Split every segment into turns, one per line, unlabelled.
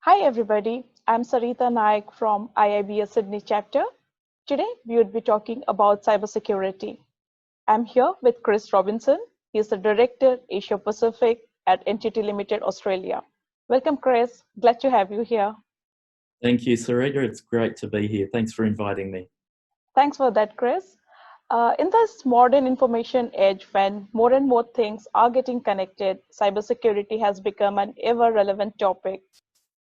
Hi everybody, I'm Sarita Nayak from IIBA Sydney chapter. Today we would be talking about cybersecurity. I'm here with Chris Robinson. He is the Director Asia Pacific at NTT Limited Australia. Welcome Chris, glad to have you here.
Thank you, Sarita. It's great to be here. Thanks for inviting me.
Thanks for that, Chris. In this modern information age, when more and more things are getting connected, cybersecurity has become an ever relevant topic.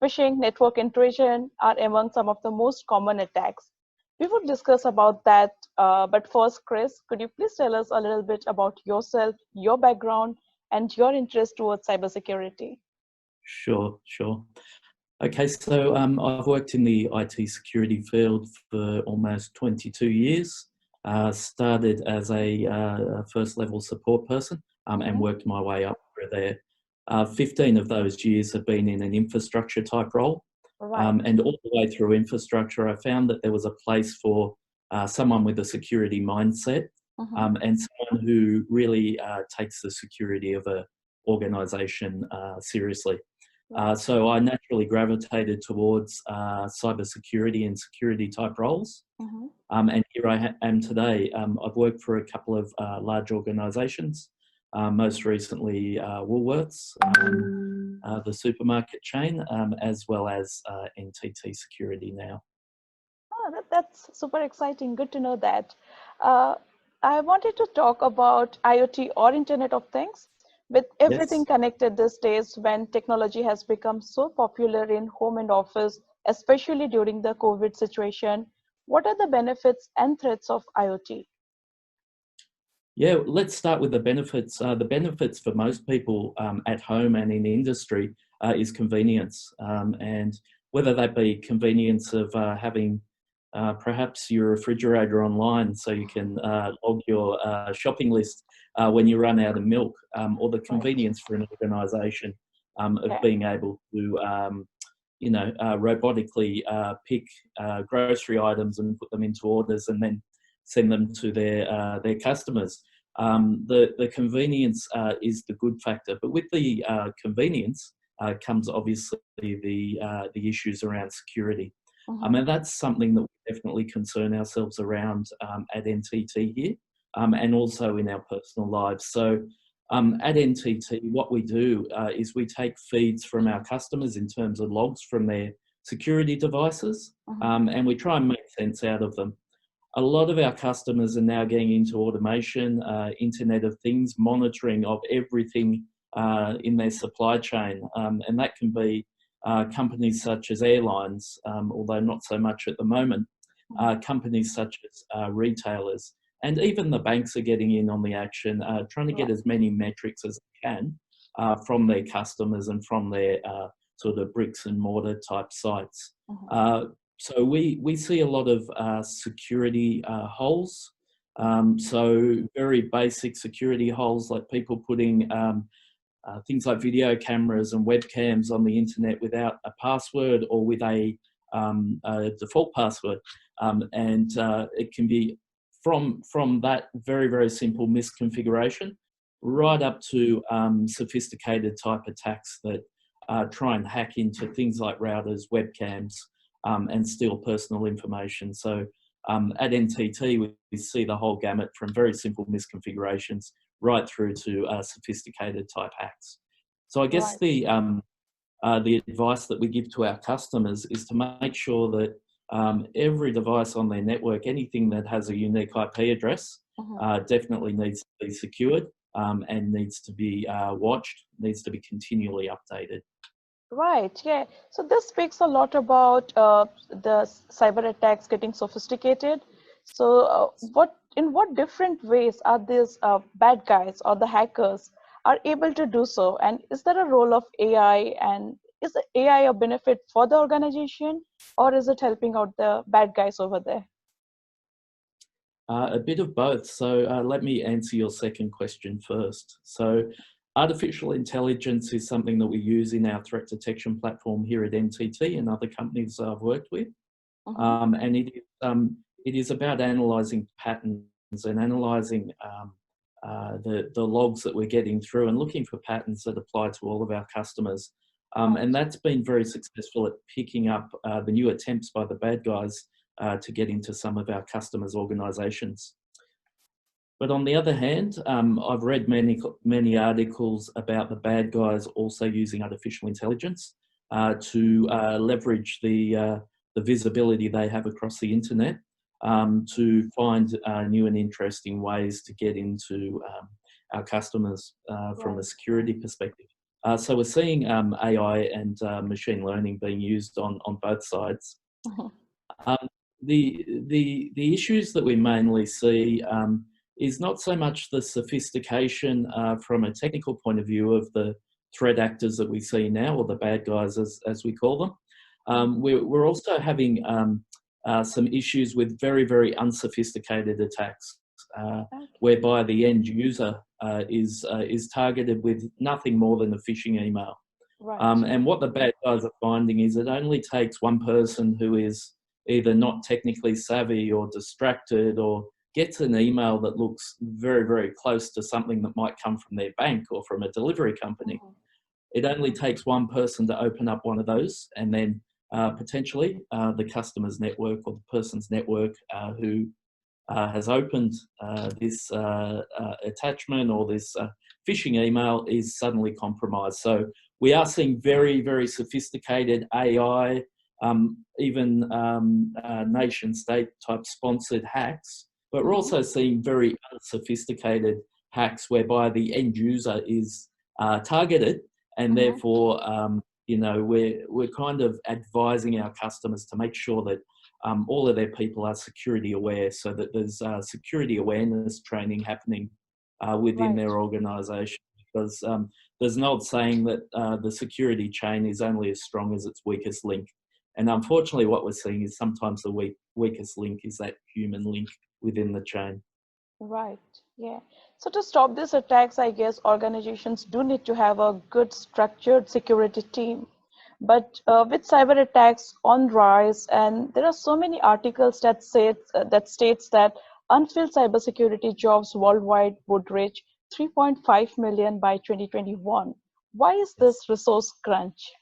Phishing, network intrusion are among some of the most common attacks. We would discuss about that, but first, Chris, could you please tell us a little bit about yourself, your background, and your interest towards cybersecurity?
Sure. Okay, so I've worked in the IT security field for almost 22 years. Started as a first level support person and worked my way up through there. 15 of those years have been in an infrastructure type role.
Right.
And all the way through infrastructure, I found that there was a place for someone with a security mindset and someone who really takes the security of an organisation seriously. So I naturally gravitated towards cybersecurity and security type roles. And here I am today. I've worked for a couple of large organisations, most recently Woolworths, the supermarket chain, as well as NTT Security now.
Oh, that's super exciting. Good to know that. Uh, I wanted to talk about IoT or Internet of Things. With everything
Yes.
connected these days, when technology has become so popular in home and office, especially during the COVID situation, what are the benefits and threats of IoT?
Yeah, let's start with the benefits. The benefits for most people at home and in industry is convenience. And whether that be convenience of having perhaps your refrigerator online so you can log your shopping list when you run out of milk, or the convenience for an organisation of being able to, robotically pick grocery items and put them into orders and then send them to their customers. The convenience is the good factor, but with the convenience comes obviously the issues around security. And that's something that we definitely concern ourselves around at NTT here, and also in our personal lives. So at NTT, what we do is we take feeds from our customers in terms of logs from their security devices, and we try and make sense out of them. A lot of our customers are now getting into automation, Internet of Things, monitoring of everything in their supply chain, and that can be companies such as airlines, although not so much at the moment, companies such as retailers, and even the banks are getting in on the action, trying to get as many metrics as they can from their customers and from their sort of bricks and mortar type sites. So we see a lot of security holes. So very basic security holes, like people putting things like video cameras and webcams on the internet without a password or with a default password. And it can be from that very simple misconfiguration right up to sophisticated type attacks that try and hack into things like routers, webcams, and steal personal information. So at NTT, we see the whole gamut from very simple misconfigurations right through to sophisticated type hacks. So I guess the advice that we give to our customers is to make sure that every device on their network, anything that has a unique IP address, definitely needs to be secured and needs to be watched, needs to be continually updated.
Right, yeah. So this speaks a lot about the cyber attacks getting sophisticated. So in what different ways are these bad guys or the hackers are able to do so? And is there a role of AI, and is the AI a benefit for the organization, or is it helping out the bad guys over there?
A bit of both. So let me answer your second question first. So artificial intelligence is something that we use in our threat detection platform here at NTT and other companies I've worked with. And it is about analysing patterns and analysing the logs that we're getting through and looking for patterns that apply to all of our customers. And that's been very successful at picking up the new attempts by the bad guys to get into some of our customers' organisations. But on the other hand, I've read many articles about the bad guys also using artificial intelligence to leverage the visibility they have across the internet to find new and interesting ways to get into our customers from a security perspective. So we're seeing AI and machine learning being used on both sides. The issues that we mainly see is not so much the sophistication from a technical point of view of the threat actors that we see now, or the bad guys as we call them. We're also having some issues with very, very unsophisticated attacks, whereby the end user is targeted with nothing more than a phishing email. And what the bad guys are finding is it only takes one person who is either not technically savvy or distracted, or gets an email that looks very, very close to something that might come from their bank or from a delivery company. It only takes one person to open up one of those, and then potentially the customer's network or the person's network who has opened this attachment or this phishing email is suddenly compromised. So we are seeing very, very sophisticated AI, even nation-state type sponsored hacks, but we're also seeing very unsophisticated hacks whereby the end user is targeted, and therefore, you know, we're kind of advising our customers to make sure that all of their people are security aware, so that there's security awareness training happening within their organisation. Because there's an old saying that the security chain is only as strong as its weakest link. And unfortunately, what we're seeing is sometimes the weakest link is that human link within the chain.
Right, yeah. So to stop these attacks, I guess organizations do need to have a good structured security team. But with cyber attacks on rise, and there are so many articles that states that unfilled cybersecurity jobs worldwide would reach 3.5 million by 2021. Why is this resource crunch?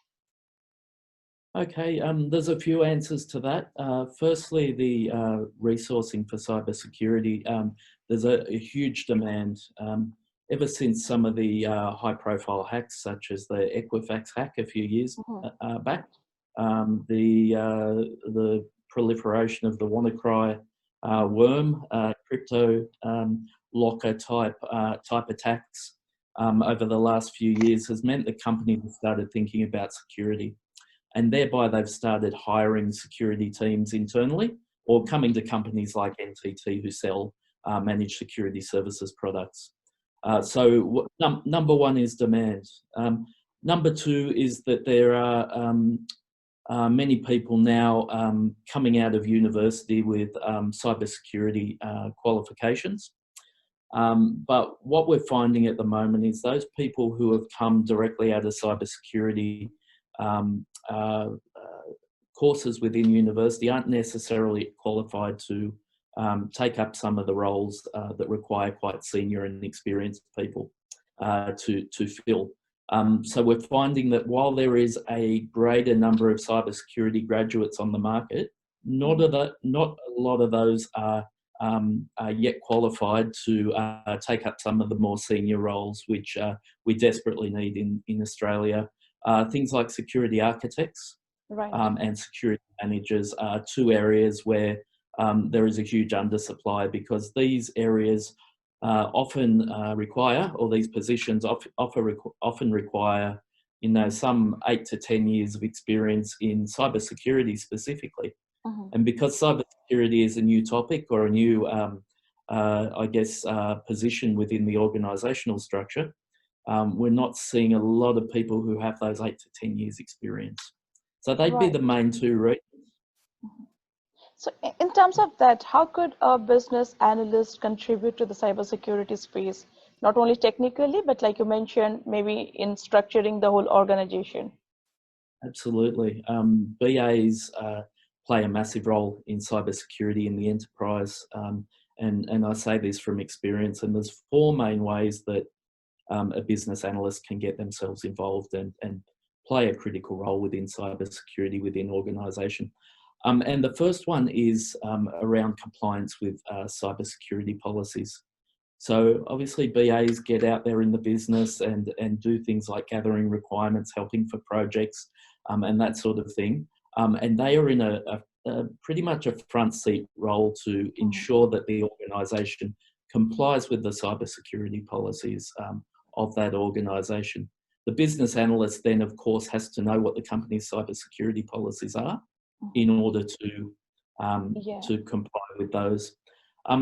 Okay, there's a few answers to that. Firstly, the resourcing for cybersecurity. There's a huge demand. Ever since some of the high-profile hacks, such as the Equifax hack a few years back, the proliferation of the WannaCry worm, crypto locker type attacks over the last few years has meant that companies have started thinking about security. And thereby they've started hiring security teams internally, or coming to companies like NTT who sell managed security services products. So number one is demand. Number two is that there are many people now coming out of university with cybersecurity qualifications. But what we're finding at the moment is those people who have come directly out of cybersecurity courses within university aren't necessarily qualified to take up some of the roles that require quite senior and experienced people to fill. So we're finding that while there is a greater number of cybersecurity graduates on the market, not a lot of those are yet qualified to take up some of the more senior roles, which we desperately need in Australia. Things like security architects and security managers are two areas where there is a huge undersupply, because these areas often require, or these positions often require, you know, some 8 to 10 years of experience in cybersecurity specifically. And because cybersecurity is a new topic, or a new, I guess, position within the organisational structure, we're not seeing a lot of people who have those 8 to 10 years experience. So they'd be the main two reasons.
So in terms of that, how could a business analyst contribute to the cybersecurity space, not only technically, but like you mentioned, maybe in structuring the whole organization?
Absolutely. BAs play a massive role in cybersecurity in the enterprise. And I say this from experience, and there's 4 main ways that a business analyst can get themselves involved and play a critical role within cybersecurity within organisation. And the first one is around compliance with cybersecurity policies. So obviously BAs get out there in the business and do things like gathering requirements, helping for projects, and that sort of thing. And they are in a pretty much a front seat role to ensure that the organisation complies with the cybersecurity policies of that organisation. The business analyst then, of course, has to know what the company's cybersecurity policies are in order to comply with those.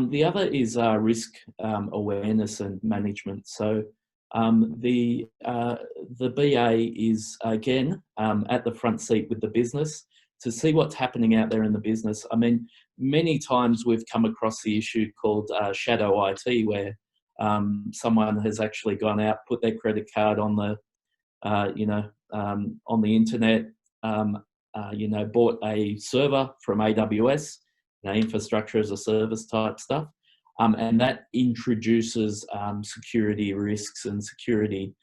The other is risk awareness and management. So the BA is, again, at the front seat with the business to see what's happening out there in the business. I mean, many times we've come across the issue called shadow IT, where someone has actually gone out, put their credit card on the, on the internet, bought a server from AWS, infrastructure as a service type stuff, and that introduces security risks and security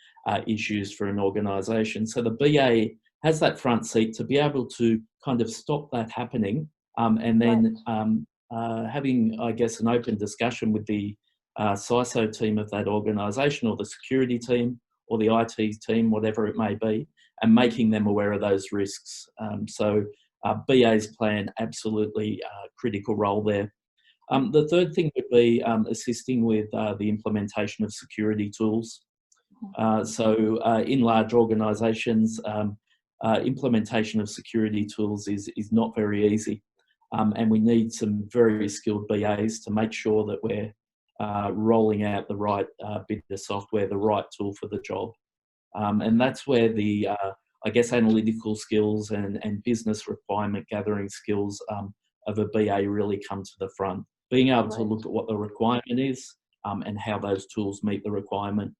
issues for an organisation. So the BA has that front seat to be able to kind of stop that happening, and then having, I guess, an open discussion with the CISO team of that organisation, or the security team, or the IT team, whatever it may be, and making them aware of those risks. BAs play an absolutely critical role there. The third thing would be assisting with the implementation of security tools. In large organisations, implementation of security tools is not very easy, and we need some very skilled BAs to make sure that we're rolling out the right bit of software, the right tool for the job. And that's where the, I guess, analytical skills and business requirement gathering skills of a BA really come to the front. Being able to look at what the requirement is and how those tools meet the requirement.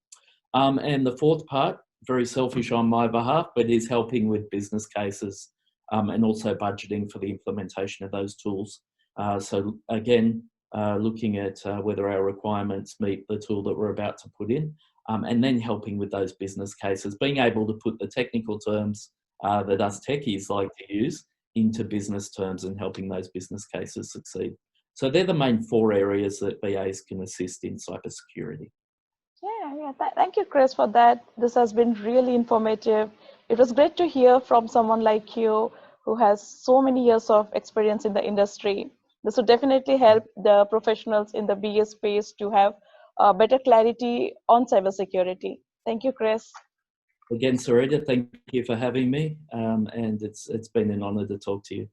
And the fourth part, very selfish on my behalf, but is helping with business cases and also budgeting for the implementation of those tools. So again, looking at whether our requirements meet the tool that we're about to put in, and then helping with those business cases, being able to put the technical terms that us techies like to use into business terms and helping those business cases succeed. So they're the main four areas that BAs can assist in cybersecurity.
Thank you, Chris, for that. This has been really informative. It was great to hear from someone like you who has so many years of experience in the industry. This would definitely help the professionals in the BA space to have better clarity on cybersecurity. Thank you, Chris.
Again, Sarita, thank you for having me, and it's been an honour to talk to you.